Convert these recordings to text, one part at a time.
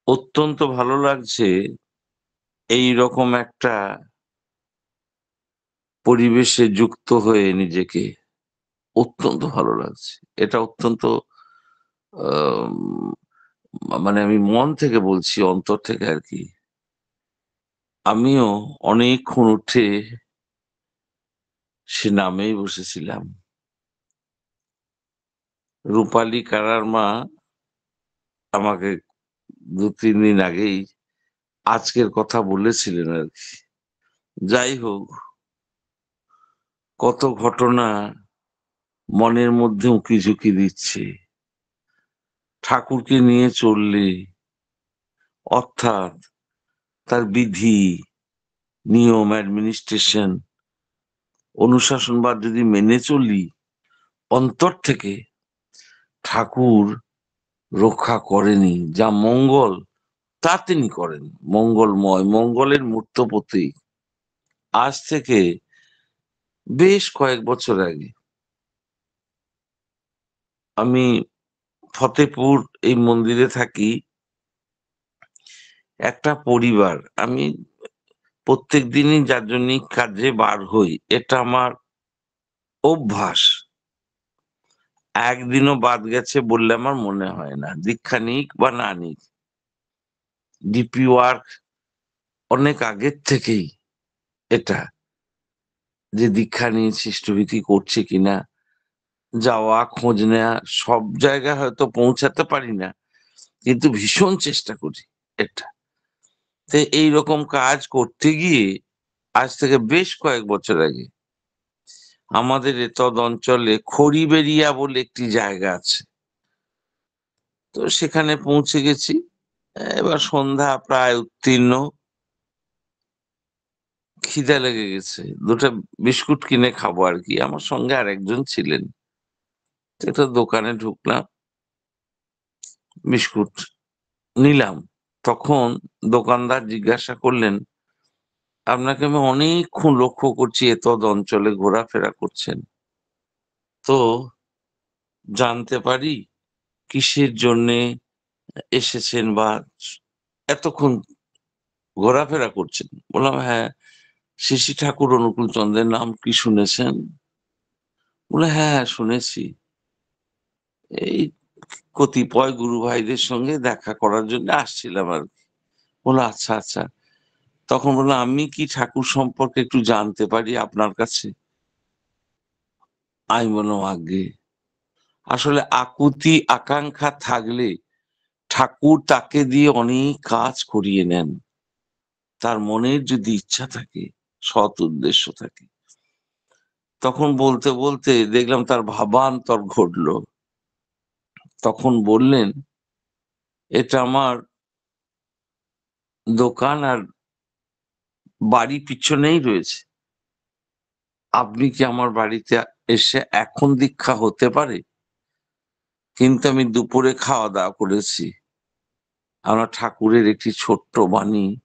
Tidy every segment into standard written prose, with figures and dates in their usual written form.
অত্যন্ত ভালো লাগছে এই রকম একটা পরিবেশে যুক্ত হয়ে নিজেকে অত্যন্ত ভালো লাগছে। এটা অত্যন্ত আম মানে আমি মন থেকে বলছি, অন্তর থেকে আরকি। আমিও অনেকক্ষণ উঠে সে নামেই বসেছিলাম। রূপালী কারার মা আমাকে ২-৩ দিন আগেই আজকের কথা বলেছিলেন আরকি। যাই হোক, কত ঘটনা মনের মধ্যে উঁকি-ঝুঁকি দিচ্ছে। ঠাকুরকে নিয়ে চললে অর্থাৎ তার বিধি, নিয়ম, অ্যাডমিনিস্ট্রেশন, অনুশাসনবাদ যদি মেনে চলি অন্তর থেকে, ঠাকুর রক্ষা করেনি। যা মঙ্গল তা তিনি করেন। মঙ্গলময়, মঙ্গলের মূর্ত প্রতীক। আজ থেকে বেশ কয়েক বছর আগে আমি ফতেপুর এই মন্দিরে থাকি। একটা পরিবার, আমি প্রত্যেক দিনই যার কাজে বার হই। এটা আমার অভ্যাস। একদিনও বাদ গেছে বললে আমার মনে হয় না। দীক্ষা নিক বা না নিক। ডিপি ওয়ার্ক অনেক আগের থেকেই এটা, যে দীক্ষা নিয়েছি ইষ্টভৃতি করছে কিনা, যাওয়া, খোঁজ নেয়া, সব জায়গায় হয়তো পৌঁছাতে পারি না। কিন্তু ভীষণ চেষ্টা করি এটা। তো এইরকম কাজ করতে গিয়ে আজ থেকে বেশ কয়েক বছর আগে আমাদের এতদ অঞ্চলে খড়িবেড়িয়া বলে একটি জায়গা আছে। তো সেখানে পৌঁছে গেছি। এবার সন্ধ্যা প্রায় উত্তীর্ণ। খিদে লেগে গেছে। ২ টা বিস্কুট কিনে খাবো আরকি। আমার সঙ্গে আরেকজন ছিলেন। তো একটা দোকানে ঢুকলাম, বিস্কুট নিলাম। তখন দোকানদার জিজ্ঞাসা করলেন, "আপনাকে আমি অনেকক্ষণ লক্ষ্য করছি এতদ অঞ্চলে ঘোরাফেরা করছেন। তো জানতে পারি কিসের জন্যে এসেছেন বা এতক্ষণ ঘোরাফেরা করছেন?" বললাম, "হ্যাঁ, শ্রী, শ্রী ঠাকুর অনুকূল চন্দ্রের নাম কি শুনেছেন?" বলল, "হ্যাঁ, হ্যাঁ শুনেছি। এই কতিপয় গুরু ভাইদের সঙ্গে দেখা করার জন্য আসছিলাম আরকি।" বলল, "আচ্ছা, আচ্ছা।" তখন বললাম, "আমি কি ঠাকুর সম্পর্কে একটু জানতে পারি আপনার কাছে?" আমি বললাম, "আজ্ঞে।" আসলে আকুতি আকাঙ্ক্ষা থাকলে ঠাকুর তাকে দিয়ে অনেক কাজ করিয়ে নেন। তার মনের যদি ইচ্ছা থাকে, সৎ উদ্দেশ্য থাকে। তখন বলতে, বলতে দেখলাম তার ভাবান্তর ঘটল। তখন বললেন, "এটা আমার দোকান আর বাড়ি পিছনেই রয়েছে। আপনি কি আমার বাড়িতে এসে এখন দীক্ষা হতে পারে? কিন্তু আমি দুপুরে খাওয়া-দাওয়া করেছি। আমার ঠাকুরের একটি ছোট্ট বাণী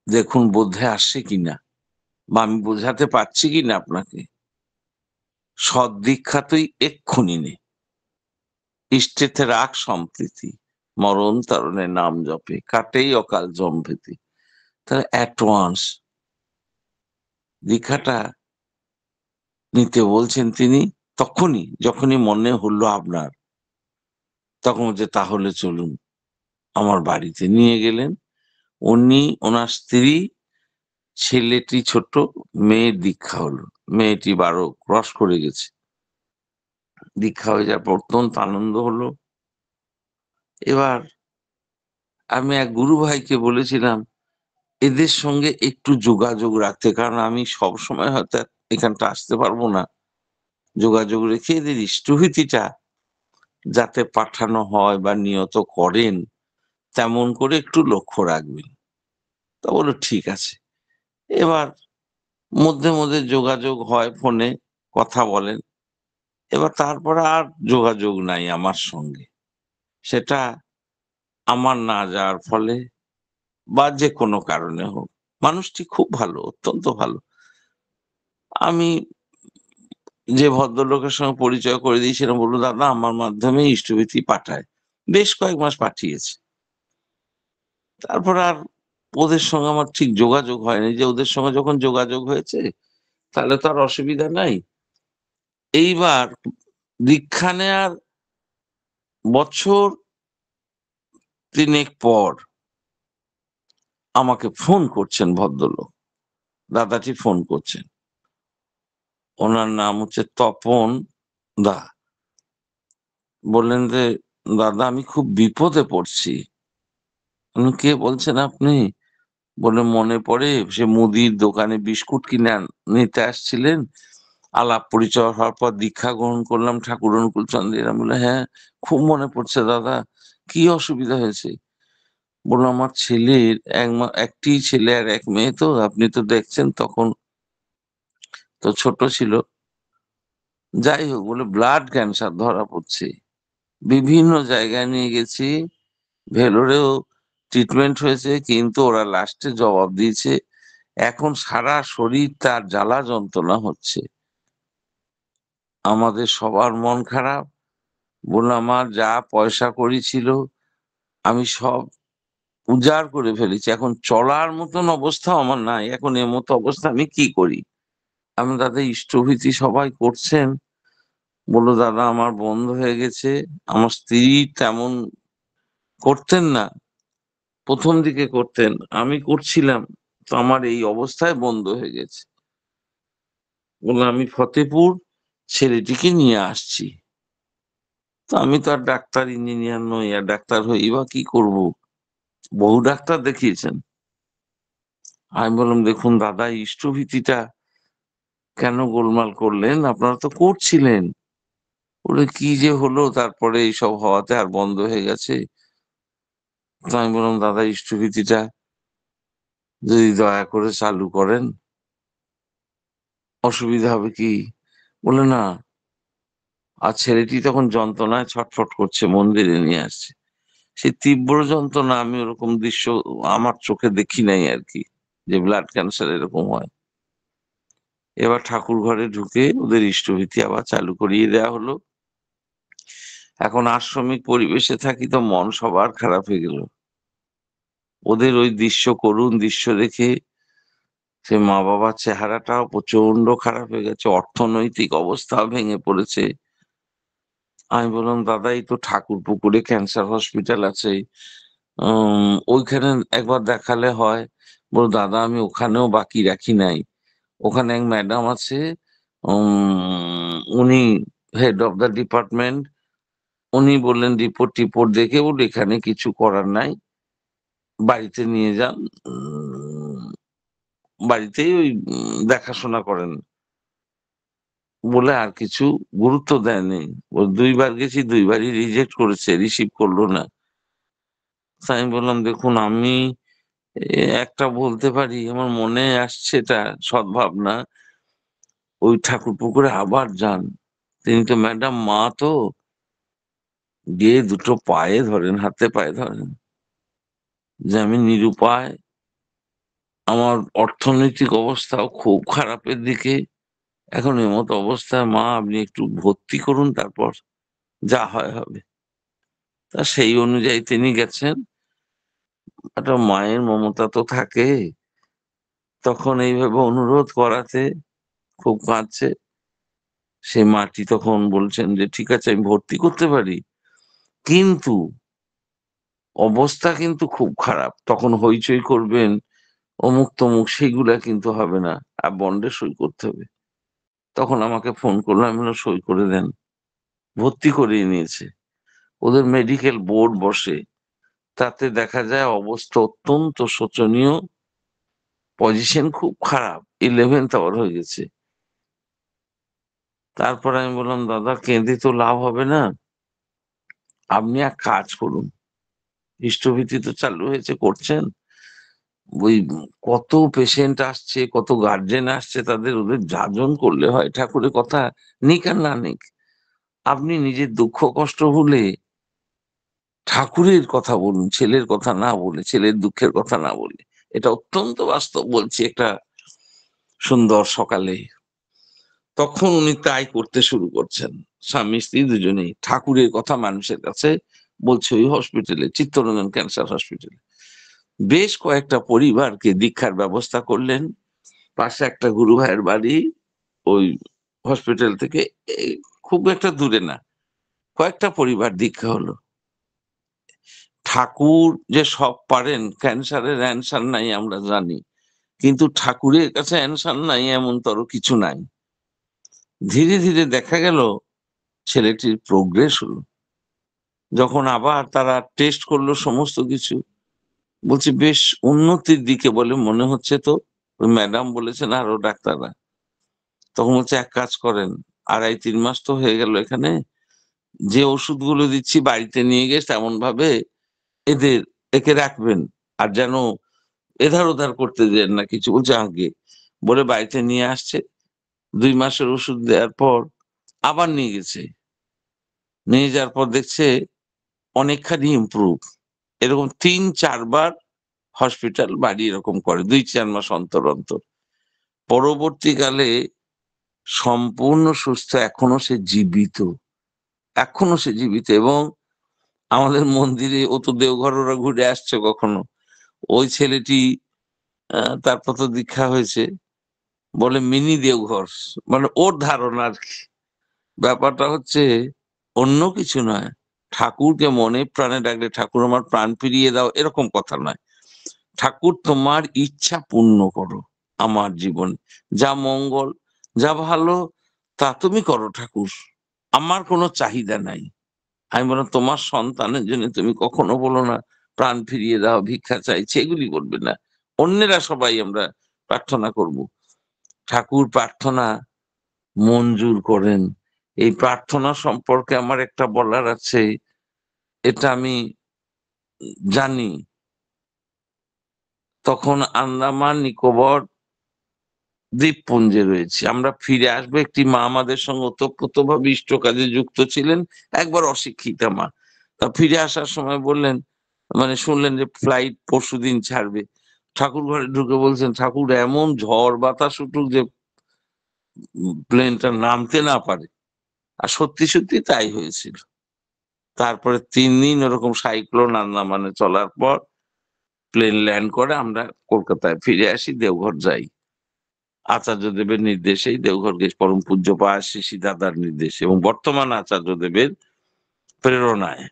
দেখুন বোধে আসে কিনা বা আমি বোঝাতে পারছি কিনা আপনাকে। সদ্দীক্ষা তুই এক্ষুনি নে। ইষ্টেতে রাখ সম্প্রীতি। মরণ তারণে নাম জপে। কাটেই অকাল জমভীতি।" তাহলে এট ওয়ান্স দীক্ষাটা নিতে বলছেন তিনি তখনই, যখনই মনে হলো আপনার, তখন বলছে, "তাহলে চলুন আমার বাড়িতে।" নিয়ে গেলেন। উনি, ওনার স্ত্রী, ছেলেটি ছোট, মেয়ের দীক্ষা হলো। মেয়েটি ১২ ক্রস করে গেছে। দীক্ষা হয়ে যাওয়ার পর অত্যন্ত আনন্দ হলো। এবার আমি এক গুরু ভাইকে বলেছিলাম এদের সঙ্গে একটু যোগাযোগ রাখতে। কারণ আমি সবসময় হয়তো এখানটা আসতে পারবো না। যোগাযোগ রেখে এদের ইষ্টভীতিটা যাতে পাঠানো হয় বা নিয়ত করেন, তেমন করে একটু লক্ষ্য রাখবেন। তা বলল, "ঠিক আছে।" এবার মধ্যে যোগাযোগ হয় ফোনে, কথা বলেন। এবার তারপরে আর যোগাযোগ নাই আমার সঙ্গে। সেটা আমার না যাওয়ার ফলে বা যেকোনো কারণে হোক। মানুষটি খুব ভালো, অত্যন্ত ভালো। আমি যে ভদ্রলোকের সঙ্গে পরিচয় করে দিয়েছিলাম বলল, "দাদা আমার মাধ্যমে ইষ্টভীতি পাঠায়।" বেশ কয়েক মাস পাঠিয়েছে। তারপর আর ওদের সঙ্গে আমার ঠিক যোগাযোগ হয়নি, যে ওদের সঙ্গে যখন যোগাযোগ হয়েছে তাহলে তো আর অসুবিধা নাই। এইবার দীক্ষা নেয়ার বছর 3 পর আমাকে ফোন করছেন ভদ্রলোক, দাদাজি ফোন করছেন। ওনার নাম হচ্ছে তপন দা। বললেন যে, দাদা আমি খুব বিপদে পড়ছি। কে বলছেন আপনি? বলে, মনে পড়ে সে মুদির দোকানে বিস্কুট কিনে নিতে আসছিলেন, আলাপ পরিচয় হওয়ার পর দীক্ষা গ্রহণ করলাম ঠাকুর অনুকূল চন্দ্রের। আমি বলে, হ্যাঁ খুব মনে পড়ছে দাদা, কি অসুবিধা হয়েছে? বললো, আমার ছেলের একটি ছেলে আর এক মেয়ে, তো আপনি তো দেখছেন তখন তো ছোট ছিল। যাই হোক, বলে ব্লাড ক্যান্সার ধরা পড়ছে। বিভিন্ন জায়গায় নিয়ে গেছি, ভেলোরেও ট্রিটমেন্ট হয়েছে, কিন্তু ওরা লাস্টে জবাব দিয়েছে এখন সারা শরীর তার জ্বালা যন্ত্রণা হচ্ছে। আমাদের সবার মন খারাপ। বললাম, আমার যা পয়সা কড়ি ছিল আমি সব উজাড় করে ফেলেছি, এখন চলার মতন অবস্থা আমার নাই, এখন এর মতো অবস্থা আমি কি করি? আমি, দাদা ইষ্টভীতি সবাই করছেন? বললো, দাদা আমার বন্ধ হয়ে গেছে, আমার স্ত্রী তেমন করতেন না, প্রথম দিকে করতেন, আমি করছিলাম, তো আমার এই অবস্থায় বন্ধ হয়ে গেছে। বললাম, আমি ফতেপুর ছেলেটিকে নিয়ে আসছি। তো আমি তো আর ডাক্তার ইঞ্জিনিয়ার নই, আর ডাক্তার হই বা কি করব? বহু ডাক্তার দেখিয়েছেন। আমি বললাম, দেখুন দাদা, ইষ্টভীতিটা কেন গোলমাল করলেন? আপনারা তো করছিলেন। বলে, কি যে হলো তারপরে এইসব হওয়াতে আর বন্ধ হয়ে গেছে। তো আমি বললাম, দাদা ইষ্টভীতিটা যদি দয়া করে চালু করেন, অসুবিধা হবে কি? বলে, না। আর ছেলেটি তখন যন্ত্রণায় ছটফট করছে, মন্দিরে নিয়ে আসছে। সেই তীব্র যন্ত্রণা আমি ওরকম দৃশ্য আমার চোখে দেখি নাই আর কি, যে ব্লাড ক্যান্সার এরকম হয়। এবার ঠাকুর ঘরে ঢুকে ওদের ইষ্টভীতি আবার চালু করিয়ে দেওয়া হলো। এখন আশ্রমিক পরিবেশে থাকি তো মন সবার খারাপ হয়ে গেল। ওদের ওই দৃশ্য, করুণ দৃশ্য দেখে সে মা বাবার চেহারাটাও প্রচন্ড খারাপ হয়ে গেছে, অর্থনৈতিক অবস্থাও ভেঙে পড়েছে। আমি বললাম, দাদা এই তো ঠাকুর পুকুরে ক্যান্সার হসপিটাল আছে, ওইখানে একবার দেখালে হয়। বল, দাদা আমি ওখানেও বাকি রাখি নাই, ওখানে এক ম্যাডাম আছে, উনি হেড অফ দ্য ডিপার্টমেন্ট, উনি বললেন রিপোর্ট টিপোর্ট দেখে বলে এখানে কিছু করার নাই, বাড়িতে নিয়ে যান, বাড়িতেই ওই দেখাশোনা করেন, বলে আর কিছু গুরুত্ব দেয়নি। ও 2 বার গেছি, 2 বারই রিজেক্ট করেছে, রিসিভ করলো না। আমি বললাম, দেখুন আমি একটা বলতে পারি, আমার মনে আসছে এটা সদ্ভাবনা, ওই ঠাকুর পুকুরে আবার যান। তিনি তো ম্যাডাম মা, তো গিয়ে দুটো পায়ে ধরেন, হাতে পায়ে ধরেন, যে আমি নিরুপায়, আমার অর্থনৈতিক অবস্থাও খুব খারাপের দিকে, এখন এমতো অবস্থায় মা আপনি একটু ভর্তি করুন, তারপর যা হয় হবে। তা সেই অনুযায়ী তিনি গেছেন। একটা মায়ের মমতা তো থাকে, তখন এইভাবে অনুরোধ করাতে খুব কাঁদছে। সে মাটি তখন বলছেন যে, ঠিক আছে আমি ভর্তি করতে পারি, কিন্তু অবস্থা কিন্তু খুব খারাপ, তখন হইচই করবেন, অমুক তমুক, সেইগুলা কিন্তু হবে না, আর বন্ডে সই করতে হবে। তখন আমাকে ফোন করলো, আমি বললাম, সই করে দেন। ভর্তি করিয়ে নিয়েছে। ওদের মেডিকেল বোর্ড বসে, তাতে দেখা যায় অবস্থা অত্যন্ত শোচনীয়, পজিশন খুব খারাপ, 11th আওয়ার হয়ে গেছে। তারপর আমি বললাম, দাদা কেঁদে তো লাভ হবে না, আপনি এক কাজ করুন, ইষ্টভীতি তো চালু হয়েছে, করছেন, ওই কত পেশেন্ট আসছে, কত গার্জেন আসছে, তাদের ওদের যাজন করলে হয়, ঠাকুরের কথা নিক আর না নিক, আপনি নিজের দুঃখ কষ্ট ভুলে ঠাকুরের কথা বলুন, ছেলের কথা না বলে, ছেলের দুঃখের কথা না বলে। এটা অত্যন্ত বাস্তব বলছি, একটা সুন্দর সকালে। তখন উনি তাই করতে শুরু করছেন, স্বামী স্ত্রী দুজনেই ঠাকুরের কথা মানুষের কাছে বলছে, ওই হসপিটালে, চিত্তরঞ্জন ক্যান্সার হসপিটালে। বেশ কয়েকটা পরিবারকে দীক্ষার ব্যবস্থা করলেন। পাশে একটা গুরু ভাইয়ের বাড়ি, ওই হসপিটাল থেকে খুব একটা দূরে না, কয়েকটা পরিবার দীক্ষা হলো। ঠাকুর যে সব পারেন, ক্যান্সারের অ্যান্সার নাই আমরা জানি, কিন্তু ঠাকুরের কাছে অ্যান্সার নাই এমনতর কিছু নাই। ধীরে ধীরে দেখা গেল ছেলেটির প্রোগ্রেস হলো। যখন আবার তারা টেস্ট করলো সমস্ত কিছু, বলছে বেশ উন্নতির দিকে বলে মনে হচ্ছে। তো ওই ম্যাডাম বলেছেন আরো ডাক্তাররা, তখন বলছে এক কাজ করেন, 2.5-3 মাস তো হয়ে গেল এখানে, যে ওষুধগুলো দিচ্ছি বাড়িতে নিয়ে গিয়ে তেমন ভাবে একে রাখবেন, আর যেন এধার ওধার করতে দেন না কিছু। বলছে আগে বলে বাড়িতে নিয়ে আসছে। 2 মাসের ওষুধ দেওয়ার পর আবার নিয়ে গেছে, নিয়ে যাওয়ার পর দেখছে অনেকখানি ইমপ্রুভ। এরকম 3-4 বার হসপিটাল বাড়ি এরকম করে 2-4 মাস অন্তর অন্তর। পরবর্তীকালে সম্পূর্ণ সুস্থ, এখনো সে জীবিত, এখনো সে জীবিত। এবং আমাদের মন্দিরে, ও তো দেওঘর ওরা ঘুরে আসছে কখনো, ওই ছেলেটি তারপর তো দীক্ষা হয়েছে, বলে মিনি দেওঘর, মানে ওর ধারণা আর কি। ব্যাপারটা হচ্ছে অন্য কিছু নয়, ঠাকুরকে মনে প্রাণে ডাকলে ঠাকুর আমার প্রাণ ফিরিয়ে দাও এরকম কথা নয়। ঠাকুর তোমার ইচ্ছা পূর্ণ করো আমার জীবন, যা মঙ্গল যা ভালো তা তুমি করো ঠাকুর, আমার কোনো চাহিদা নাই। আমি বললাম তোমার সন্তানের জন্য তুমি কখনো বলো না প্রাণ ফিরিয়ে দাও, ভিক্ষা চাইছে, এগুলি করবে না। অন্যেরা সবাই আমরা প্রার্থনা করব, ঠাকুর প্রার্থনা মঞ্জুর করেন। এই প্রার্থনা সম্পর্কে আমার একটা বলার আছে, এটা আমি জানি। তখন আন্দামান নিকোবর দ্বীপপুঞ্জে রয়েছে, আমরা ফিরে আসবো। একটি মা আমাদের সঙ্গে ওতপ্রোতভাবে ইষ্ট কাজে যুক্ত ছিলেন, একবার অশিক্ষিতা মা। তা ফিরে আসার সময় বললেন, মানে শুনলেন যে ফ্লাইট পরশুদিন ছাড়বে, ঠাকুর ঘরে ঢুকে বলছেন ঠাকুর এমন ঝড় বাতাস উঠুক যে প্লেনটা নামতে না পারে। আর সত্যি সত্যি তাই হয়েছিল। তারপরে 3 দিন ওরকম সাইক্লোন আন্দামানে চলার পর প্লেন ল্যান্ড করে, আমরা কলকাতায় ফিরে আসি, দেওঘর যাই। আচার্যদেবের নির্দেশেই দেওঘর গেছি, পরম পূজ্য পাশিসি দাদার নির্দেশে এবং বর্তমান আচার্যদেবের প্রেরণায়।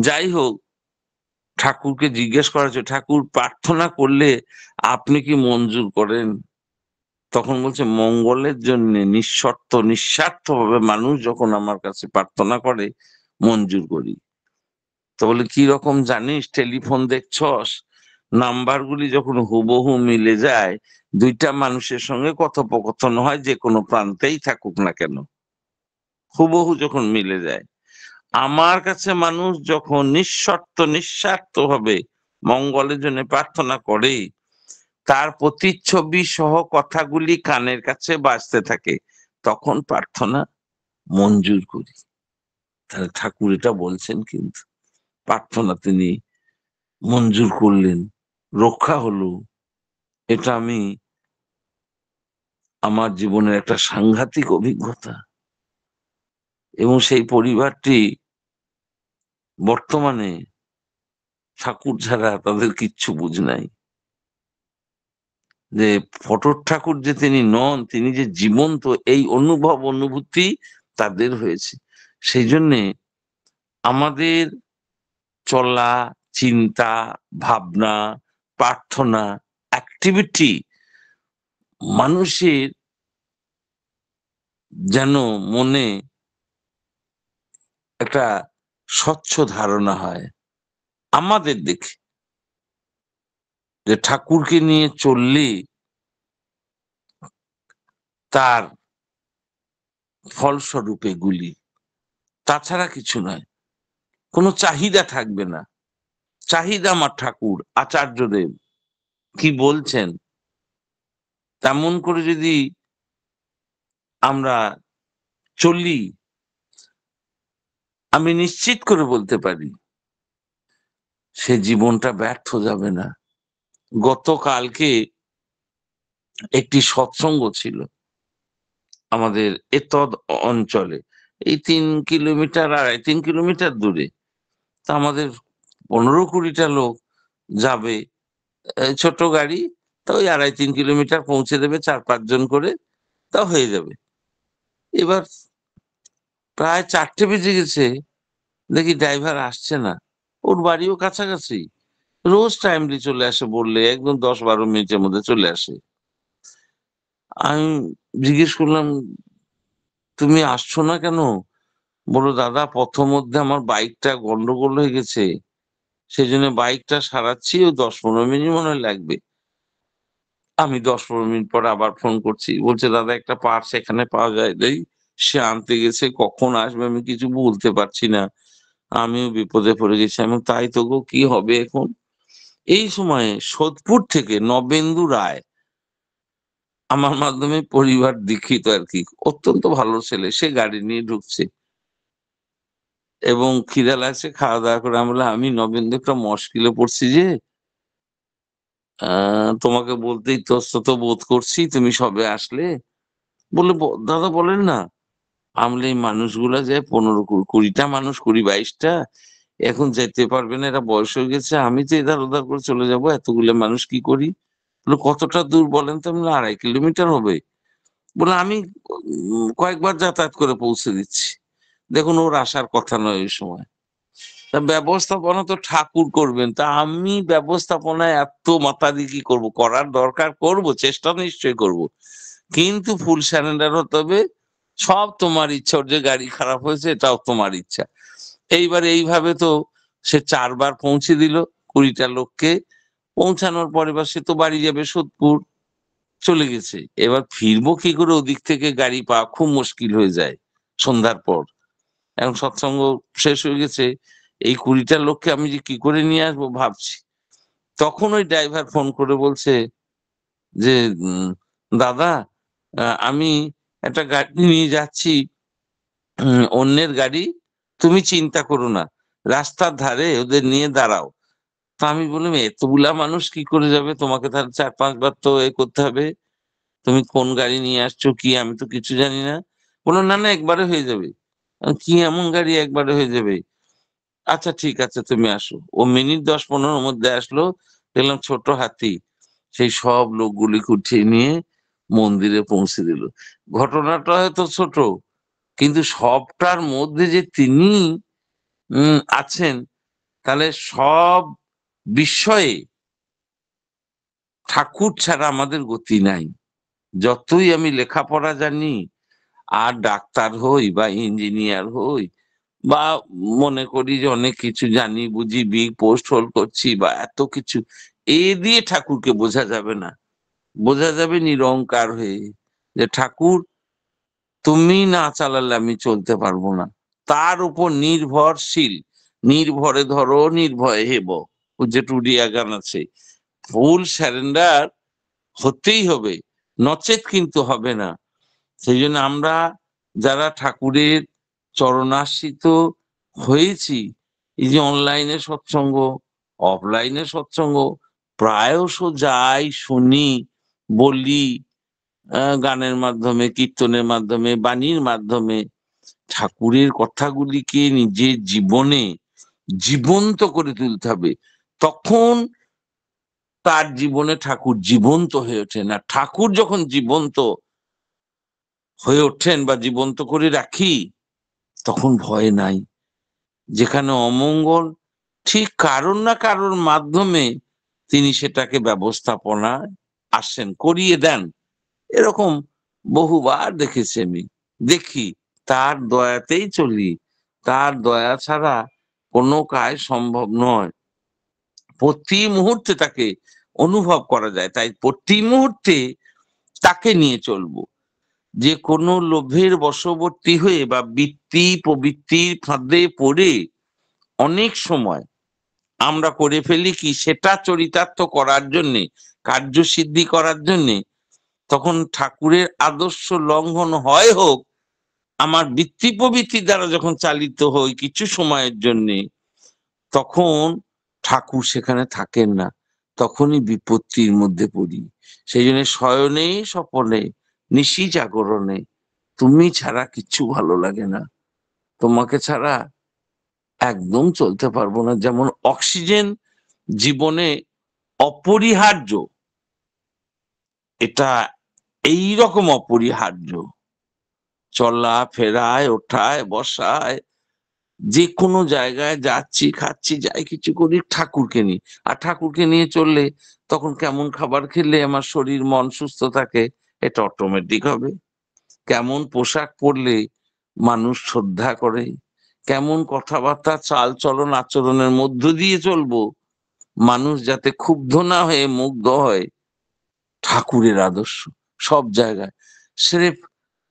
যাই হোক, ঠাকুরকে জিজ্ঞেস করা হচ্ছে ঠাকুর প্রার্থনা করলে আপনি কি মঞ্জুর করেন? তখন বলছে মঙ্গলের জন্য নিঃস্বার্থ ভাবে মানুষ যখন আমার কাছে প্রার্থনা করে মঞ্জুর করি। তো বলে কি রকম জানিস, টেলিফোন দেখছস, নাম্বার গুলি যখন হুবহু মিলে যায়, দুইটা মানুষের সঙ্গে কথোপকথন হয় যে কোনো প্রান্তেই থাকুক না কেন, হুবহু যখন মিলে যায়, আমার কাছে মানুষ যখন নিঃস্বার্থ ভাবে মঙ্গলের জন্য প্রার্থনা করে, তার প্রতিচ্ছবি সহ কথাগুলি কানের কাছে বাজতে থাকে, তখন প্রার্থনা মঞ্জুর করি। তাহলে ঠাকুর এটা বলছেন, কিন্তু প্রার্থনা তিনি মঞ্জুর করলেন, রক্ষা হলো। এটা আমি আমার জীবনের একটা সাংঘাতিক অভিজ্ঞতা। এবং সেই পরিবারটি বর্তমানে ঠাকুর ছাড়া তাদের কিচ্ছু বুঝ নাই, যে ফটোর ঠাকুর যে তিনি নন, তিনি যে জীবন্ত, এই অনুভূতি তাদের হয়েছে। সেই জন্যে আমাদের চলা, চিন্তা, ভাবনা, প্রার্থনা, অ্যাক্টিভিটি মানুষের যেন মনে একটা স্বচ্ছ ধারণা হয় আমাদের দেখে, যে ঠাকুরকে নিয়ে চললে তার ফলস্বরূপ এগুলি, তাছাড়া কিছু নয়। কোনো চাহিদা থাকবে না। চাহিদা আমার ঠাকুর আচার্যদেব কি বলছেন তেমন করে যদি আমরা চলি, আমি নিশ্চিত করে বলতে পারি সে জীবনটা ব্যর্থ যাবে না। গতকালকে একটি সৎসঙ্গ ছিল আমাদের এতদ অঞ্চলে, এই 3 কিলোমিটার 3.5 কিলোমিটার দূরে। তা আমাদের 15-20টা লোক যাবে, ছোট গাড়ি, তা ওই 2.5-3 কিলোমিটার পৌঁছে দেবে 4-5 জন করে, তা হয়ে যাবে। এবার প্রায় 4টে বেজে গেছে, দেখি ড্রাইভার আসছে না। ওর বাড়িও কাছাকাছি, রোজ টাইমলি চলে আসে, বললে একদম 10-12 মিনিটের মধ্যে চলে আসে। আমি জিজ্ঞেস করলাম, তুমি আসছো না কেন? বললো, দাদা প্রথম মধ্যে আমার বাইকটা গন্ডগোল হয়ে গেছে, সেই জন্য বাইকটা সারাচ্ছি, ও 10-15 মিনিট মনে হয় লাগবে। আমি 10-15 মিনিট পরে আবার ফোন করছি, বলছে দাদা একটা পার্টস এখানে পাওয়া যায় নেই, সে আনতে গেছে, কখন আসবে আমি কিছু বলতে পারছি না, আমিও বিপদে পড়ে গেছি। আমি তাই তো গো, কি হবে এখন? এই সময়ে সোদপুর থেকে নবেন্দু রায় আমার মাধ্যমে পরিবার দীক্ষিত আর কি, অত্যন্ত ভালো ছেলে, সে গাড়ি নিয়ে ঢুকছে এবং খিদা লাগছে, খাওয়া দাওয়া করে। আমি বললাম, আমি নবেন্দু একটা মুশকিলে পড়ছি যে, তোমাকে বলতে ইতস্তত বোধ করছি, তুমি সবে আসলে। বললে, দাদা বলেন না। আমলে এই মানুষগুলা যে 15-20টা মানুষ, 20-22টা, এখন যেতে পারবে না, এরা বয়স হয়ে গেছে, আমি তো এধার ওধার করে চলে যাবো, এতগুলো মানুষ কি করি? বললো, কতটা দূর বলেন তো? আমি বললাম, 2.5 কিলোমিটার হবে। বলে, আমি কয়েকবার যাতায়াত করে পৌঁছে দিচ্ছি। দেখুন, ওর আসার কথা নয় ওই সময়। তা ব্যবস্থাপনা তো ঠাকুর করবেন, তা আমি ব্যবস্থাপনায় এত মাতাদি কি করবো? করার দরকার করব, চেষ্টা নিশ্চয়ই করব, কিন্তু ফুল সারেন্ডার হতে হবে। সব তোমার ইচ্ছা, ওর যে গাড়ি খারাপ হয়েছে এটাও তোমার ইচ্ছা। এইবার এইভাবে তো সে 4বার পৌঁছে দিল 20টা লোককে। পৌঁছানোর পরে এবার সে তো বাড়ি যাবে, সোদপুর চলে গেছে। এবার ফিরবো কি করে? ওদিক থেকে গাড়ি পাওয়া খুব মুশকিল হয়ে যায় সন্ধ্যার পর। এখন সৎসঙ্গ শেষ হয়ে গেছে, এই 20টা লোককে আমি যে কি করে নিয়ে আসবো ভাবছি। তখন ওই ড্রাইভার ফোন করে বলছে যে, দাদা, আমি একটা গাড়ি নিয়ে যাচ্ছি, অন্যের গাড়ি, তুমি চিন্তা করো না, রাস্তার ধারে ওদের নিয়ে দাঁড়াও। তা আমি বললাম, এতগুলা মানুষ কি করে যাবে? তোমাকে তাহলে 4-5 বার তো এ করতে হবে। তুমি কোন গাড়ি নিয়ে আসছো, কি, আমি তো কিছু জানি না। বললো, না না, একবারে হয়ে যাবে। কি এমন গাড়ি একবারে হয়ে যাবে? আচ্ছা ঠিক আছে, তুমি আসো। ও মিনিট 10-15 মধ্যে আসলো। দেখলাম ছোট হাতি সেই সব লোকগুলিকে উঠিয়ে নিয়ে মন্দিরে পৌঁছে দিল। ঘটনাটা হয়তো ছোট, কিন্তু সবটার মধ্যে যে তিনি আছেন, তাহলে সব বিষয়ে ঠাকুর ছাড়া আমাদের গতি নাই। যতই আমি লেখাপড়া জানি, আর ডাক্তার হই বা ইঞ্জিনিয়ার হই, বা মনে করি যে অনেক কিছু জানি বুঝি, বিগ পোস্ট হোল্ড করছি বা এত কিছু, এ দিয়ে ঠাকুরকে বোঝা যাবে না। বোঝা যাবে নিরঙ্কার হয়ে, যে ঠাকুর তুমি না চালালে আমি চলতে পারবো না, তার উপর নির্ভরশীল। নির্ভরে ধরো নির্ভয়ে হেব, ও যে টুডিয়া গান আছে। ফুল স্যারেন্ডার হতেই হবে, নচেত কিন্তু হবে না। সেই জন্য আমরা যারা ঠাকুরের চরণাশ্রিত হয়েছি, এই যে অনলাইনে সৎসঙ্গ, অফলাইনে সৎসঙ্গ, প্রায়শ যাই, শুনি, বলি, গানের মাধ্যমে, কীর্তনের মাধ্যমে, বাণীর মাধ্যমে ঠাকুরের কথাগুলিকে নিজের জীবনে জীবন্ত করে তুলতে হবে। তখন তার জীবনে ঠাকুর জীবন্ত হয়ে ওঠে। না, ঠাকুর যখন জীবন্ত হয়ে ওঠেন বা জীবন্ত করে রাখি, তখন ভয় নাই। যেখানে অমঙ্গল, ঠিক কারোর না কারোর মাধ্যমে তিনি সেটাকে ব্যবস্থাপনায় আসেন, করিয়ে দেন। এরকম বহুবার দেখেছি আমি, দেখি, তার দয়াতেই চলি। তার দয়া ছাড়া কোনো কাজ সম্ভব নয়। প্রতি মুহূর্তে তাকে অনুভব করা যায়, তাই প্রতি মুহূর্তে তাকে নিয়ে চলবো। যে কোনো লোভের বশবর্তী হয়ে বা বৃত্তি প্রবৃত্তির ফাঁদে পড়ে অনেক সময় আমরা করে ফেলি কি, সেটা চরিতার্থ করার জন্যে, কার্যসিদ্ধি করার জন্যে, তখন ঠাকুরের আদর্শ লঙ্ঘন হয় হোক, আমার বৃত্তি প্রবৃত্তি দ্বারা যখন চালিত হই কিছু সময়ের জন্যে, তখন ঠাকুর সেখানে থাকেন না, তখনই বিপত্তির মধ্যে পড়ি। সেই জন্য শয়নে স্বপনে নিশি জাগরণে তুমি ছাড়া কিচ্ছু ভালো লাগে না, তোমাকে ছাড়া একদম চলতে পারবো না। যেমন অক্সিজেন জীবনে অপরিহার্য, এটা এইরকম অপরিহার্য, চলা ফেরায় ওঠায় বসায় যে কোনো জায়গায় যাচ্ছি খাচ্ছি যাই কিছু করি ঠাকুরকে নিয়ে। আর ঠাকুরকে নিয়ে চললে তখন কেমন খাবার খেলে আমার শরীর মন সুস্থ থাকে, এটা অটোমেটিক হবে। কেমন পোশাক পরলে মানুষ শ্রদ্ধা করে, কেমন কথাবার্তা চাল চলন আচরণের মধ্য দিয়ে চলবো মানুষ যাতে ক্ষুব্ধ না হয়ে মুগ্ধ হয়, ঠাকুরের আদর্শ সব জায়গায়। স্রেফ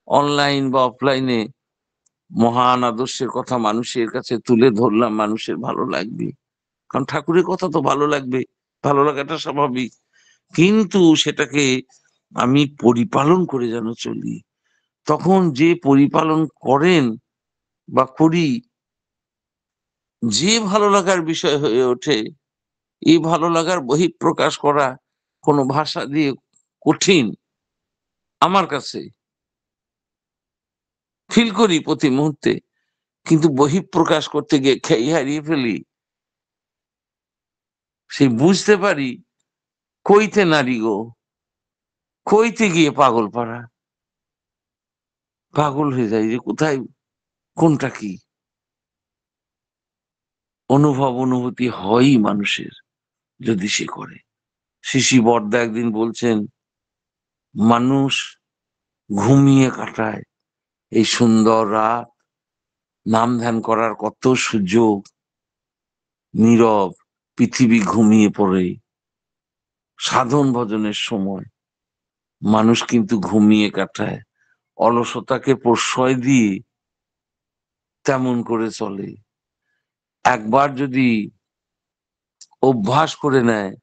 অনলাইন বা অফলাইনে মহান আদর্শের কথা মানুষের কাছে তুলে ধরলাম, মানুষের ভালো লাগবে, কারণ ঠাকুরের কথা তো ভালো লাগবে, ভালো লাগাটা স্বাভাবিক। কিন্তু সেটাকে আমি পরিপালন করে যেন চলি, তখন যে পরিপালন করেন বা করি, যে ভালো লাগার বিষয় হয়ে ওঠে, এই ভালো লাগার বহিঃপ্রকাশ করা কোনো ভাষা দিয়ে কঠিন আমার কাছে, ফিল করি প্রতি মুহূর্তে, কিন্তু বহিঃপ্রকাশ করতে গিয়ে খেই হারিয়ে ফেলি। সেই বুঝতে পারি কইতে নারী গো, কইতে গিয়ে পাগল পাড়া, পাগল হয়ে যায় যে কোথায় কোনটা কি। অনুভব অনুভূতি হয়ই মানুষের যদি সে করে। শিশি বর্দা একদিন বলছেন, মানুষ ঘুমিয়ে কাটায় এই সুন্দর রাত, নাম ধ্যান করার কত সুযোগ, নীরব পৃথিবী ঘুমিয়ে পড়ে, সাধন ভজনের সময় মানুষ কিন্তু ঘুমিয়ে কাটায়, অলসতাকে প্রশ্রয় দিয়ে তেমন করে চলে। একবার যদি অভ্যাস করে নেয়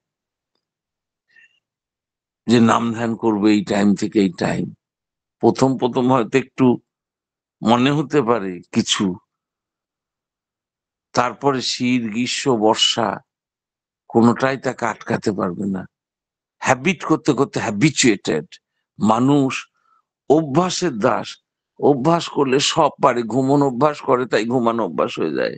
যে নাম ধ্যান করবে এই টাইম থেকে এই টাইম, প্রথম প্রথম হয়তো একটু মনে হতে পারে কিছু, তারপরে শীত গ্রীষ্ম বর্ষা কোনোটাই তাকে আটকাতে পারবে না। হ্যাবিট করতে করতে হ্যাবিচুয়েটেড মানুষ, অভ্যাসের দাস। অভ্যাস করলে সব পারে, ঘুমানো অভ্যাস করে তাই ঘুমানো অভ্যাস হয়ে যায়,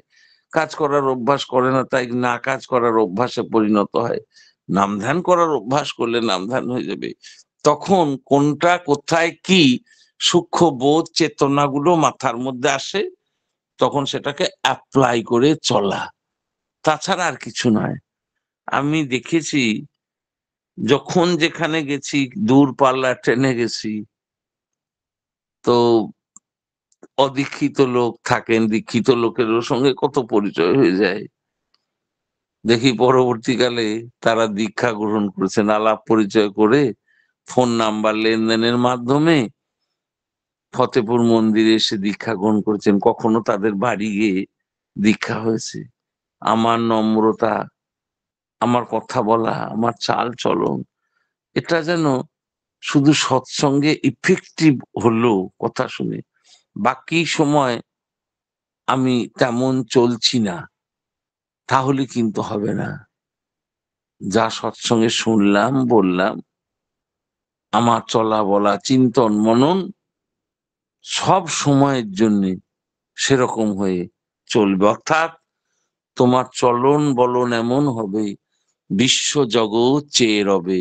কাজ করার অভ্যাস করে না তাই না কাজ করার অভ্যাসে পরিণত হয়, নাম ধ্যান করার অভ্যাস করলে নাম ধ্যান হয়ে যাবে। তখন কোনটা কোথায় কি সূক্ষ্ম বোধ চেতনাগুলো মাথার মধ্যে আসে, তখন সেটাকে অ্যাপ্লাই করে চলা, তাছাড়া আর কিছু নয়। আমি দেখেছি যখন যেখানে গেছি, দূর পাল্লা ট্রেনে গেছি, তো অদীক্ষিত লোক থাকেন, দীক্ষিত লোকের সঙ্গে কত পরিচয় হয়ে যায়। দেখি পরবর্তীকালে তারা দীক্ষা গ্রহণ করেছেন, আলাপ পরিচয় করে ফোন নাম্বার লেনদেনের মাধ্যমে ফতেপুর মন্দিরে এসে দীক্ষা গ্রহণ করেছেন, কখনো তাদের বাড়ি গিয়ে দীক্ষা হয়েছে। আমার নম্রতা, আমার কথা বলা, আমার চাল চলন, এটা যেন শুধু সৎসঙ্গে ইফেক্টিভ হলো কথা শুনে, বাকি সময় আমি তেমন চলছি না, তাহলে কিন্তু হবে না। যা সৎসঙ্গে শুনলাম বললাম, আমার চলা বলা চিন্তন মনন সব সময়ের জন্য সেরকম হয়ে চলবে, অর্থাৎ তোমার চলন বলন এমন হবে বিশ্ব জগৎ চেয়ে রবে,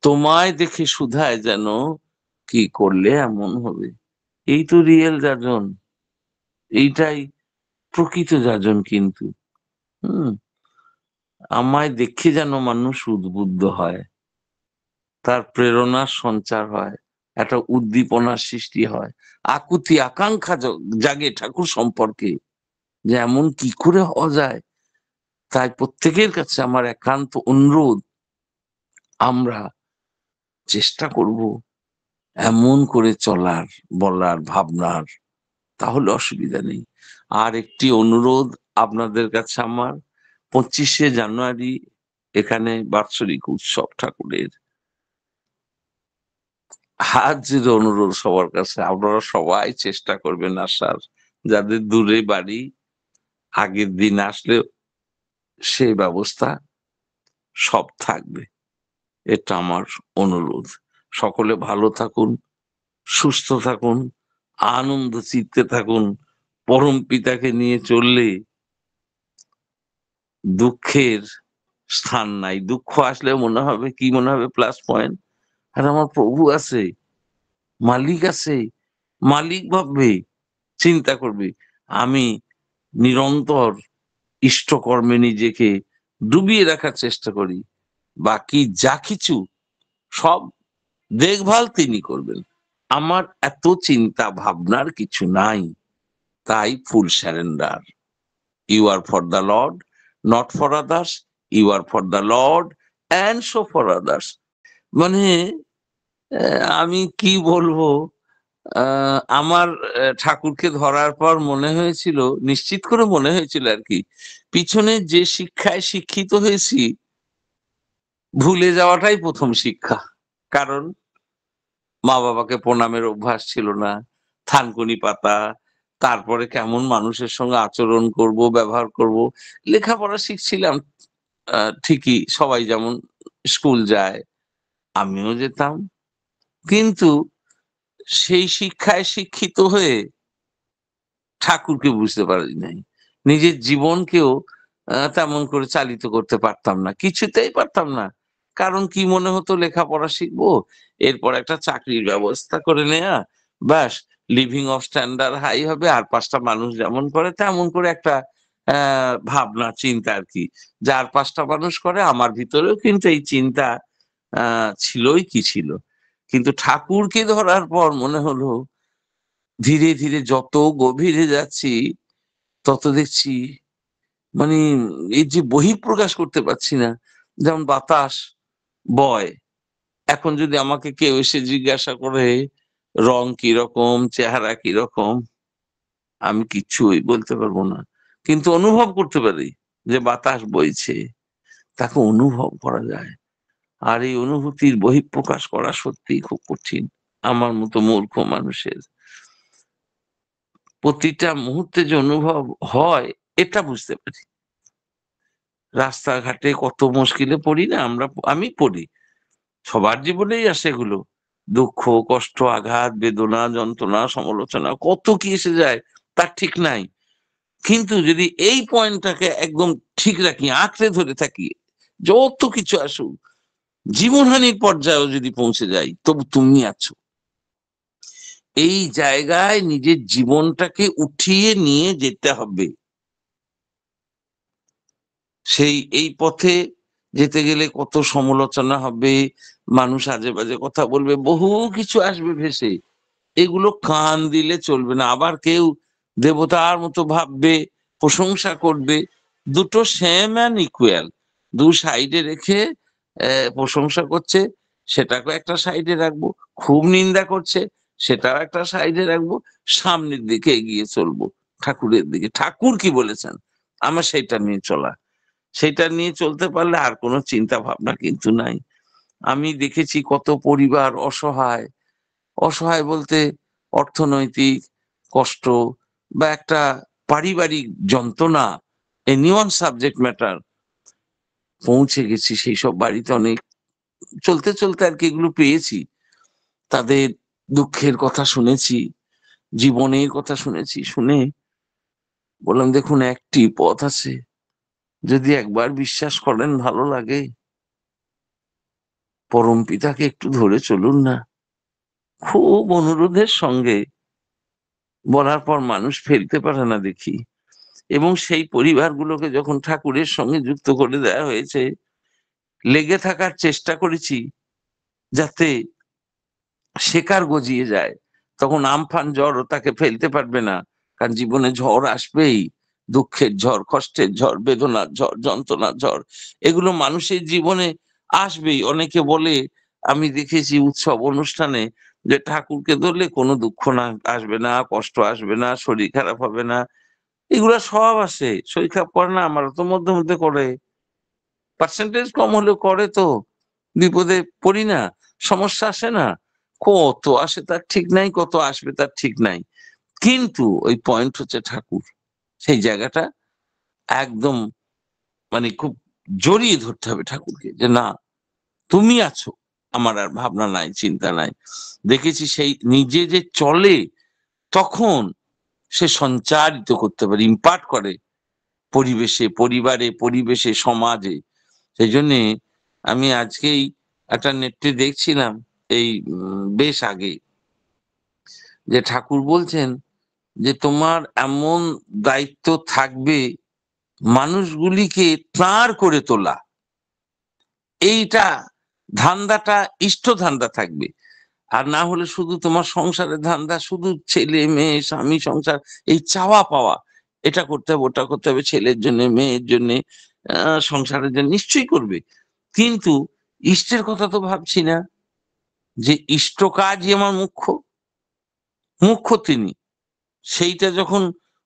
তোমায় দেখে শুধায় যেন কি করলে এমন হবে। এই তো রিয়েল যাজন, এইটাই প্রকৃত যাজন। কিন্তু হম আমায় দেখে যেন মানুষ উদ্বুদ্ধ হয়, তার প্রেরণার সঞ্চার হয়, একটা উদ্দীপনার সৃষ্টি হয়, আকুতি আকাঙ্ক্ষা জাগে ঠাকুর সম্পর্কে, যে এমন কি করে হওয়া যায়। তাই প্রত্যেকের কাছে আমার একান্ত অনুরোধ, আমরা চেষ্টা করব এমন করে চলার, বলার, ভাবনার, তাহলে অসুবিধা নেই। আর একটি অনুরোধ আপনাদের কাছে আমার, 25শে জানুয়ারি এখানে বাৎসরিক উৎসব ঠাকুরের। হাজির অনুরোধ সবার কাছে, আপনারা সবাই চেষ্টা করবেন আসার, যাদের দূরে বাড়ি আগের দিন আসলে সেই ব্যবস্থা সব থাকবে, এটা আমার অনুরোধ। সকলে ভালো থাকুন, সুস্থ থাকুন, আনন্দ চিত্তে থাকুন। পরম পিতাকে নিয়ে চললে দুঃখের স্থান নাই। দুঃখ আসলে মনে হবে কি, মনে হবে প্লাস পয়েন্ট। আর আমার প্রভু আছে, মালিক আছে, মালিক ভাববে, চিন্তা করবে। আমি নিরন্তর ইষ্টকর্মে নিজেকে ডুবিয়ে রাখার চেষ্টা করি, বাকি যা কিছু সব দেখভাল তিনি করবেন। আমার এত চিন্তা ভাবনার কিছু নাই। তাই full surrender. You are for the lord, not for others. You are for the lord and so for others. মানে আমি কি বলবো, আমার ঠাকুরকে ধরার পর মনে হয়েছিল, নিশ্চিত করে মনে হয়েছিল আর কি, পিছনে যে শিক্ষায় শিক্ষিত হয়েছি ভুলে যাওয়াটাই প্রথম শিক্ষা। কারণ মা বাবাকে প্রণামের অভ্যাস ছিল না, থানকুনি পাতা, তারপরে কেমন মানুষের সঙ্গে আচরণ করব, ব্যবহার করব। লেখাপড়া শিখছিলাম ঠিকই, সবাই যেমন স্কুল যায় আমিও যেতাম, কিন্তু সেই শিক্ষায় শিক্ষিত হয়ে ঠাকুরকে বুঝতে পারি নাই। নিজের জীবনকেও তেমন করে চালিত করতে পারতাম না, কিছুতেই পারতাম না। কারণ কি মনে হতো, লেখাপড়া শিখবো, এরপর একটা চাকরির ব্যবস্থা করে নেয়া, ব্যাস, লিভিং অফ স্ট্যান্ডার্ড হাই হবে, আর 5টা মানুষ যেমন করে তেমন করে একটা ভাবনা চিন্তা আর কি। যার 5টা মানুষ করে, আমার ভিতরেও কিন্তু এই চিন্তা ছিলই কি ছিল। কিন্তু ঠাকুরকে ধরার পর মনে হলো, ধীরে ধীরে যত গভীরে যাচ্ছি তত দেখছি মানে এই যে বহিঃপ্রকাশ করতে পারছি না। যেমন বাতাস বয়, এখন যদি আমাকে কেউ এসে জিজ্ঞাসা করে রং কিরকম, চেহারা কিরকম, আমি কিচ্ছুই বলতে পারবো না, কিন্তু অনুভব করতে পারি যে বাতাস বইছে, তাকে অনুভব করা যায়। আর এই অনুভূতির বহিঃপ্রকাশ করা সত্যিই খুব কঠিন আমার মতো মূর্খ মানুষের। প্রতিটা মুহূর্তে যে অনুভব হয় এটা বুঝতে পারি। রাস্তাঘাটে কত মুশকিলে পড়ি না আমরা, আমি পড়ি, সবার জীবনেই আসে এগুলো। দুঃখ, কষ্ট, আঘাত, বেদনা, যন্ত্রণা, সমালোচনা, কত কি এসে যায় তার ঠিক নাই। কিন্তু যদি এই পয়েন্টটাকে একদম ঠিক রাখি, আঁকড়ে ধরে থাকি, যত কিছু আসুক, জীবনহানির পর্যায়েও যদি পৌঁছে যাই, তবু তুমি আছো। এই জায়গায় নিজের জীবনটাকে উঠিয়ে নিয়ে যেতে হবে। এই পথে যেতে গেলে কত সমালোচনা হবে, মানুষ আজে বাজে কথা বলবে, বহু কিছু আসবে ভেসে। এগুলো কান দিলে চলবে না। আবার কেউ দেবতার মতো ভাববে, প্রশংসা করবে। দুটো সেম অ্যান্ড ইকুয়াল, দু সাইডে রেখে প্রশংসা করছে, সেটাকে একটা সাইডে রাখবো। খুব নিন্দা করছে, সেটাও একটা সাইডে রাখবো। সামনের দিকে এগিয়ে চলবো, ঠাকুরের দিকে। ঠাকুর কি বলেছেন আমার সেইটা নিয়ে চলা, সেটা নিয়ে চলতে পারলে আর কোনো চিন্তা ভাবনা কিন্তু নাই। আমি দেখেছি কত পরিবার অসহায়, অসহায় বলতে অর্থনৈতিক কষ্ট বা একটা পারিবারিক যন্ত্রণা, এনিওয়ান সাবজেক্ট ম্যাটার, পৌঁছে গেছি সেই সব বাড়িতে। অনেক চলতে চলতে আর কি এগুলো পেয়েছি। তাদের দুঃখের কথা শুনেছি, জীবনের কথা শুনেছি। শুনে বললাম, দেখুন একটি পথ আছে, যদি একবার বিশ্বাস করেন ভালো লাগে, পরম পিতাকে একটু ধরে চলুন না। খুব অনুরোধের সঙ্গে বলার পর মানুষ ফেলতে পারে না দেখি। এবং সেই পরিবারগুলোকে যখন ঠাকুরের সঙ্গে যুক্ত করে দেওয়া হয়েছে, লেগে থাকার চেষ্টা করেছি যাতে শেকড় গজিয়ে যায়। তখন আমফান ঝড়ও তাকে ফেলতে পারবে না, কারণ জীবনে ঝড় আসবেই। দুঃখের ঝড়, কষ্টের ঝড়, বেদনার ঝড়, যন্ত্রণার ঝড়, এগুলো মানুষের জীবনে আসবেই। অনেকে বলে, আমি দেখেছি উৎসব অনুষ্ঠানে, যে ঠাকুরকে ধরলে কোনো দুঃখ না আসবে না, কষ্ট আসবে না, শরীর খারাপ হবে না। এগুলা সব আসে, শরীর খারাপ করে না? আমারও তো মধ্যে মধ্যে করে, পার্সেন্টেজ কম হলেও করে তো। বিপদে পড়ি না, সমস্যা আসে না? কত আসে তার ঠিক নাই, কত আসবে তার ঠিক নাই। কিন্তু ওই পয়েন্ট হচ্ছে ঠাকুর। সেই জায়গাটা একদম মানে খুব জড়িয়ে ধরতে হবে ঠাকুরকে, যে না, তুমি আছো, আমার আর ভাবনা নাই, চিন্তা নাই। দেখেছি সেই নিজে যে চলে, তখন সে সঞ্চারিত করতে পারে, ইম্পার্ট করে পরিবেশে, পরিবারে, পরিবেশে, সমাজে। সেই জন্যে আমি আজকেই একটা নেটে দেখছিলাম, এই বেশ আগে, যে ঠাকুর বলছেন যে তোমার এমন দায়িত্ব থাকবে মানুষগুলিকে তাঁর করে তোলা। এইটা ধান্দাটা ইষ্ট ধান্দা থাকবে। আর না হলে শুধু তোমার সংসারের ধান্দা, শুধু ছেলে মেয়ে স্বামী সংসার, এই চাওয়া পাওয়া, এটা করতে হবে ওটা করতে হবে, ছেলের জন্য মেয়ের জন্য সংসারের জন্য, নিশ্চয়ই করবে, কিন্তু ইষ্টের কথা তো ভাবছি না। যে ইষ্ট কাজই আমার মুখ্য, মুখ্য তিনি, সেইটা যখন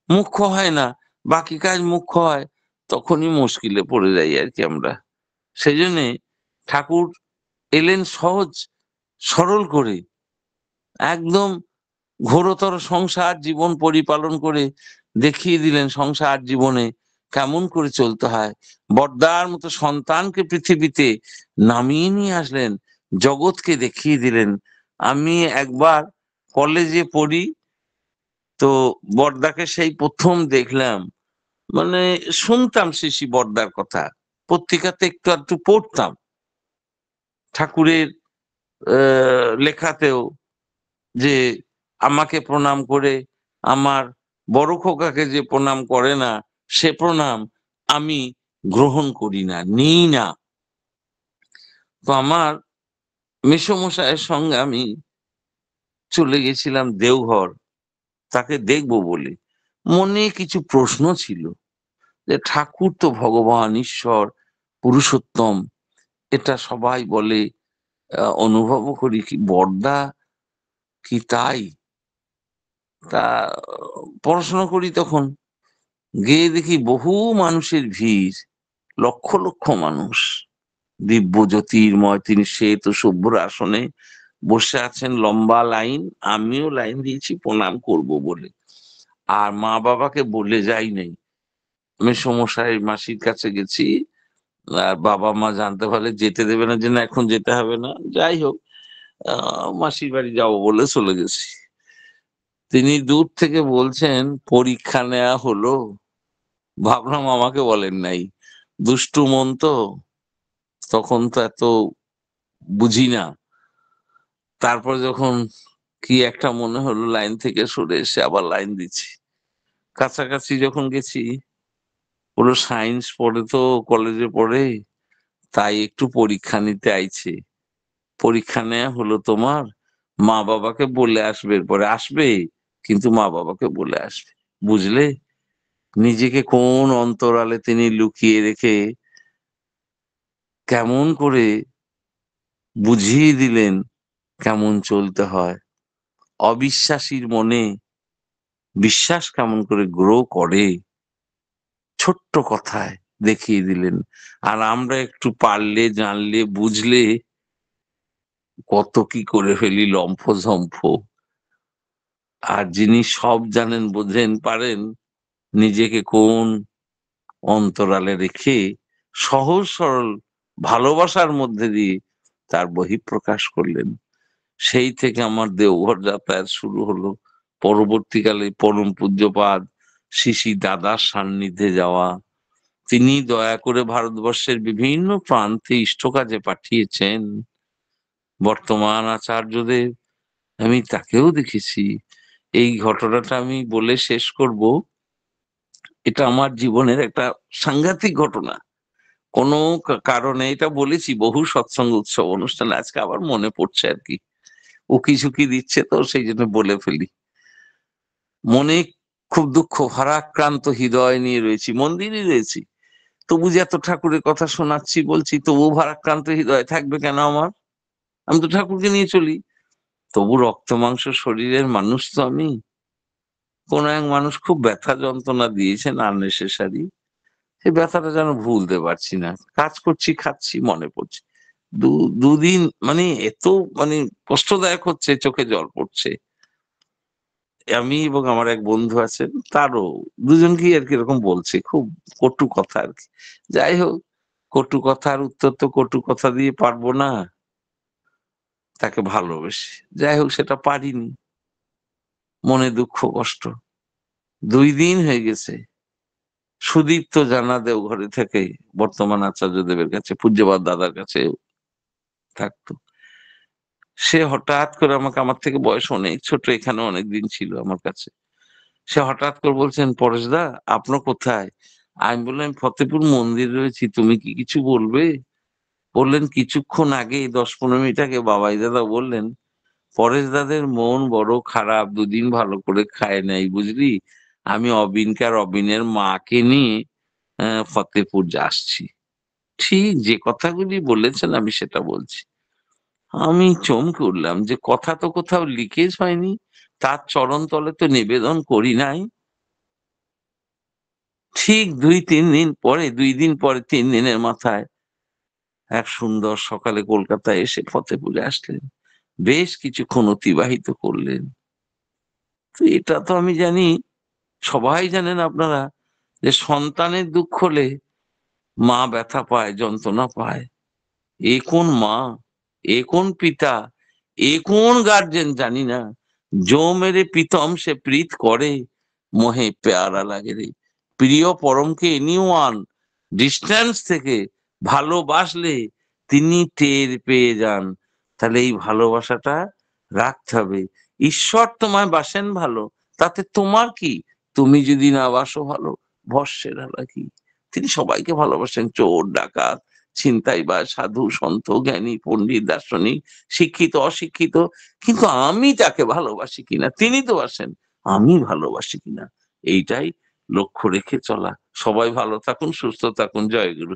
মুখ্য হয় না, বাকি কাজ মুখ্য হয়, তখনই মুশকিলে পড়ে যাই আর কি আমরা। সেই জন্যে ঠাকুর এলেন সহজ সরল করে, একদম ঘোরতর সংসার জীবন পরিপালন করে দেখিয়ে দিলেন সংসার জীবনে কেমন করে চলতে হয়। বড়দার মতো সন্তানকে পৃথিবীতে নামিয়ে নিয়ে আসলেন, জগৎকে দেখিয়ে দিলেন। আমি একবার কলেজে পড়ি, তো বড়দাকে সেই প্রথম দেখলাম, মানে শুনতাম শিশি বড়দার কথা, পত্রিকাতে একটু একটু পড়তাম, ঠাকুরের লেখাতেও, যে আমাকে প্রণাম করে আমার বড় খোকাকে যে প্রণাম করে না, সে প্রণাম আমি গ্রহণ করি না, নিই না। তো আমার মেসোমশাইয়ের সঙ্গে আমি চলে গেছিলাম দেওঘর, তাকে দেখবো বলে। মনে কিছু প্রশ্ন ছিল, যে ঠাকুর তো ভগবান ঈশ্বর পুরুষোত্তম, এটা সবাই বলে, অনুভবও করি, কি বড়দা কি তাই? তা পড়াশোনা করি তখন, গিয়ে দেখি বহু মানুষের ভিড়, লক্ষ লক্ষ মানুষ, দিব্য জ্যোতির্ময় তিনি শ্বেত শুভ্র আসনে বসে আছেন, লম্বা লাইন, আমিও লাইন দিয়েছি প্রণাম করব বলে। আর মা বাবাকে বলে যাই নাই, মেসোমশাই মাসির কাছে গেছি, আর বাবা মা জানতে পারলে যেতে দেবে না, যে না এখন যেতে হবে না, যাই হোক মাসির বাড়ি যাবো বলে চলে গেছি। তিনি দূর থেকে বলছেন পরীক্ষা নেওয়া হলো, ভাবলাম আমাকে বলেন নাই, দুষ্টু মন তো, তখন তো এত বুঝি না। তারপর যখন কি একটা মনে হলো, লাইন থেকে সরে এসে আবার লাইন দিচ্ছি, কাছাকাছি যখন গেছি, ওরা সায়েন্স পড়ে তো, কলেজে পড়ে, তাই একটু পরীক্ষা নিতে আইছে। পরীক্ষা নেওয়া হলো তোমার, মা বাবাকে বলে আসবে, এরপরে আসবে, কিন্তু মা বাবাকে বলে আসবে, বুঝলে? নিজেকে কোন অন্তরালে তিনি লুকিয়ে রেখে কেমন করে বুঝিয়ে দিলেন কেমন চলতে হয়। অবিশ্বাসীর মনে বিশ্বাস কেমন করে গ্রো করে, ছোট্ট কথায় দেখিয়ে দিলেন। আর আমরা একটু পারলে জানলে বুঝলে কত কি করে ফেলি লম্ফ-ঝম্প। আর যিনি সব জানেন বোঝেন পারেন, নিজেকে কোন অন্তরালে রেখে সহজ সরল ভালোবাসার মধ্যে দিয়ে তার বহিঃপ্রকাশ করলেন। সেই থেকে আমার দেওঘর যাতায়াত শুরু হলো। পরবর্তীকালে পরম পূজ্যপাদ শ্রী শ্রী দাদার সান্নিধ্যে যাওয়া, তিনি দয়া করে ভারতবর্ষের বিভিন্ন প্রান্তে ইষ্ট কাজে পাঠিয়েছেন বর্তমান আচার্যদেব, আমি তাকেও দেখেছি। এই ঘটনাটা আমি বলে শেষ করব, এটা আমার জীবনের একটা সাংঘাতিক ঘটনা। কোনো কারণে এটা বলেছি বহু সৎসঙ্গ উৎসব অনুষ্ঠানে, আজকে আবার মনে পড়ছে আর কি, উকি ঝুঁকি দিচ্ছে তো সেই জন্য বলে ফেলি। মনে খুব দুঃখ, ভারাক্রান্ত হৃদয় নিয়ে রয়েছি, মন্দিরই রয়েছি, তবু যে এত ঠাকুরের কথা শোনাচ্ছি বলছি, তবু ভারাক্রান্ত হৃদয় থাকবে কেন আমার? আমি তো ঠাকুরকে নিয়ে চলি, তবু রক্ত মাংস শরীরের মানুষ তো আমি। কোন এক মানুষ খুব ব্যথা যন্ত্রণা দিয়েছেন আননেসেসারি, সেই ব্যথাটা যেন ভুলতে পারছি না, কাজ করছি খাচ্ছি মনে পড়ছে, দুদিন মানে এত মানে কষ্টদায়ক হচ্ছে, চোখে জল পড়ছে। আমি এবং আমার এক বন্ধু আছেন, তারও, দুজনকেই আর কি এরকম বলছে, খুব কটু কথা আর কি। যাই হোক, কটু কথার উত্তর তো কটু কথা দিয়ে পারবো না, তাকে ভালোবেসে, যাই হোক সেটা পারিনি, মনে দুঃখ কষ্ট। 2 দিন হয়ে গেছে, সুদীপ্ত জানা দেওঘরে থেকে বর্তমান আচার্যদেবের কাছে পূজ্যপাদ দাদার কাছে থাকতো। সে হঠাৎ করে আমাকে, আমার থেকে বয়স অনেক ছোট, এখানে অনেকদিন ছিল আমার কাছে, সে হঠাৎ করে বলছেন, পরেশদা আপনার কোথায়? আমি বললাম, ফতেপুর মন্দির রয়েছি, তুমি কি কিছু বলবে? বললেন, কিছুক্ষণ আগে 10-15 মিনিট আগে বাবাই দাদা বললেন পরেশ দাদের মন বড় খারাপ, দুদিন ভালো করে খায় নাই বুঝলি, আমি অবিনকে আর অবিনের মাকে নিয়ে ফতেপুর আসছি। ঠিক যে কথাগুলি বলেছেন আমি সেটা বলছি। আমি চমকে উঠলাম যে কথা তো কোথাও লিকেজ হয়নি, তার চরণ তলে তো নিবেদন করি নাই। ঠিক 2-3 দিন পরে, 2 দিন পরে, 3 দিনের মাথায় এক সুন্দর সকালে কলকাতায় এসে ফতেপুরে আসলেন, বেশ কিছুক্ষণ অতিবাহিত করলেন। তো এটা তো আমি জানি, সবাই জানেন আপনারা, যে সন্তানের দুঃখ হলে মা ব্যথা পায়, যন্ত্রণা পায়। এ কোন মা, এ কোন পিতা, এ কোন গার্জেন জানি না। জো মেরে প্রীতম সে প্রীত করে, মোহে পেয়ারা লাগে রে। প্রিয় পরমকে এনিওয়ান ডিস্টেন্স থেকে ভালোবাসলে তিনি টের পেয়ে যান। তাহলে এই ভালোবাসাটা রাখতে হবে। ঈশ্বর তোমায় বাসেন ভালো, তাতে তোমার কি? তুমি যদি না বাসো ভালো, ভস্যের হালা কি? তিনি সবাইকে ভালোবাসেন, চোর ডাকাত ছিনতাইবাজ সাধু সন্ত জ্ঞানী পণ্ডিত দার্শনিক শিক্ষিত অশিক্ষিত। কিন্তু আমি তাকে ভালোবাসি কিনা, তিনি তো বাসেন, আমি ভালোবাসি কিনা, এইটাই লক্ষ্য রেখে চলা। সবাই ভালো থাকুন, সুস্থ থাকুন, জয় গুরু।